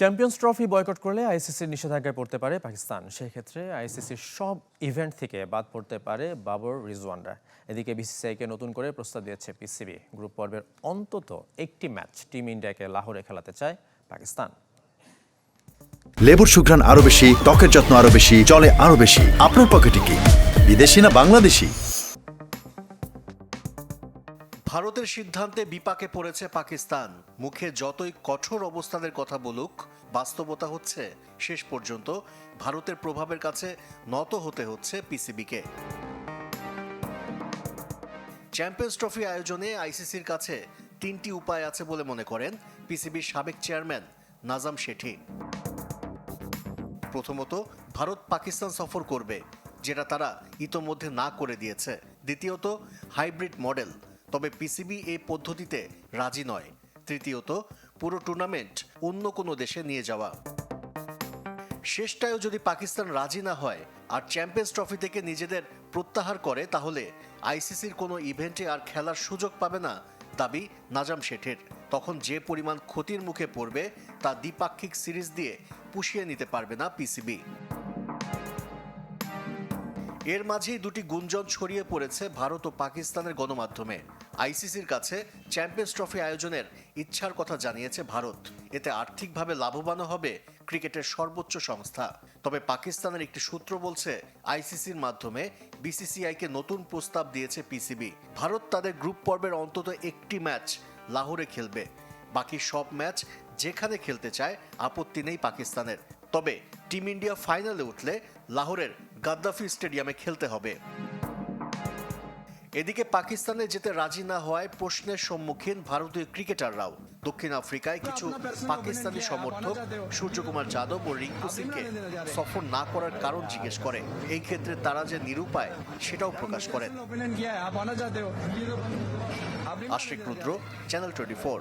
Champions trophy boycott করলে আইসিসির নিষেধাজ্ঞায় পড়তে পারে পাকিস্তান। সেক্ষেত্রে আইসিসির সব ইভেন্ট থেকে বাদ পড়তে পারে বাবর রিজওয়ানরা। এদিকে বিসিসিআইকে নতুন করে প্রস্তাব দিয়েছে পিসিবি। গ্রুপ পর্বের অন্তত একটি ম্যাচ টিম ইন্ডিয়াকে লাহোরে খেলাতে চায় পাকিস্তান। লেবুর সুঘ্রাণ আরো বেশি, ত্বকের যত্ন আরো বেশি, চলে আরো বেশি। আপনার পকেটে কি বিদেশি না বাংলাদেশি? ভারতের সিদ্ধান্তে বিপাকে পড়েছে পাকিস্তান। মুখে যতই কঠোর অবস্থানের কথা বলুক, বাস্তবতা হচ্ছে শেষ পর্যন্ত ভারতের প্রভাবের কাছে নত হতে হচ্ছে পিসিবিকে। চ্যাম্পিয়ন্স ট্রফি আয়োজনে আইসিসির কাছে তিনটি উপায় আছে বলে মনে করেন পিসিবির সাবেক চেয়ারম্যান নাজাম শেঠি। প্রথমত, ভারত পাকিস্তান সফর করবে, যেটা তারা ইতোমধ্যে না করে দিয়েছে। দ্বিতীয়ত, হাইব্রিড মডেল, তবে পিসিবি এই পদ্ধতিতে রাজি নয়। তৃতীয়ত, পুরো টুর্নামেন্ট অন্য কোনো দেশে নিয়ে যাওয়া। শেষটায়ও যদি পাকিস্তান রাজি না হয় আর চ্যাম্পিয়ন্স ট্রফি থেকে নিজেদের প্রত্যাহার করে, তাহলে আইসিসির কোনো ইভেন্টে আর খেলার সুযোগ পাবে না দাবি নাজাম শেঠের। তখন যে পরিমাণ ক্ষতির মুখে পড়বে তা দ্বিপাক্ষিক সিরিজ দিয়ে পুষিয়ে নিতে পারবে না পিসিবি। এর মাঝেই দুটি গুঞ্জন ছড়িয়ে পড়েছে ভারত ও পাকিস্তানের গণমাধ্যমে। আইসিসির কাছে চ্যাম্পিয়ন্স ট্রফি আয়োজনের ইচ্ছার কথা জানিয়েছে ভারত। এতে আর্থিকভাবে লাভবানও হবে ক্রিকেটের সর্বোচ্চ সংস্থা। তবে পাকিস্তানের একটি সূত্র বলছে, আইসিসির মাধ্যমে বিসিসিআইকে নতুন প্রস্তাব দিয়েছে পিসিবি। ভারত তাদের গ্রুপ পর্বের অন্তত একটি ম্যাচ লাহোরে খেলবে, বাকি সব ম্যাচ যেখানে খেলতে চায় আপত্তি নেই পাকিস্তানের। তবে টিম ইন্ডিয়া ফাইনালে উঠলে লাহোরের গাদ্দাফি স্টেডিয়ামে খেলতে হবে। এদিকে পাকিস্তানে যেতে রাজি না হওয়ায় প্রশ্নের সম্মুখীন ভারতীয় ক্রিকেটাররাও। দক্ষিণ আফ্রিকায় কিছু পাকিস্তানি সমর্থক সূর্যকুমার যাদব ও রিঙ্কু সিংকে সফর না করার কারণ জিজ্ঞেস করে। এই ক্ষেত্রে তারা যে নিরুপায় সেটাও প্রকাশ করেন। আশিক রুদ্র, চ্যানেল 24।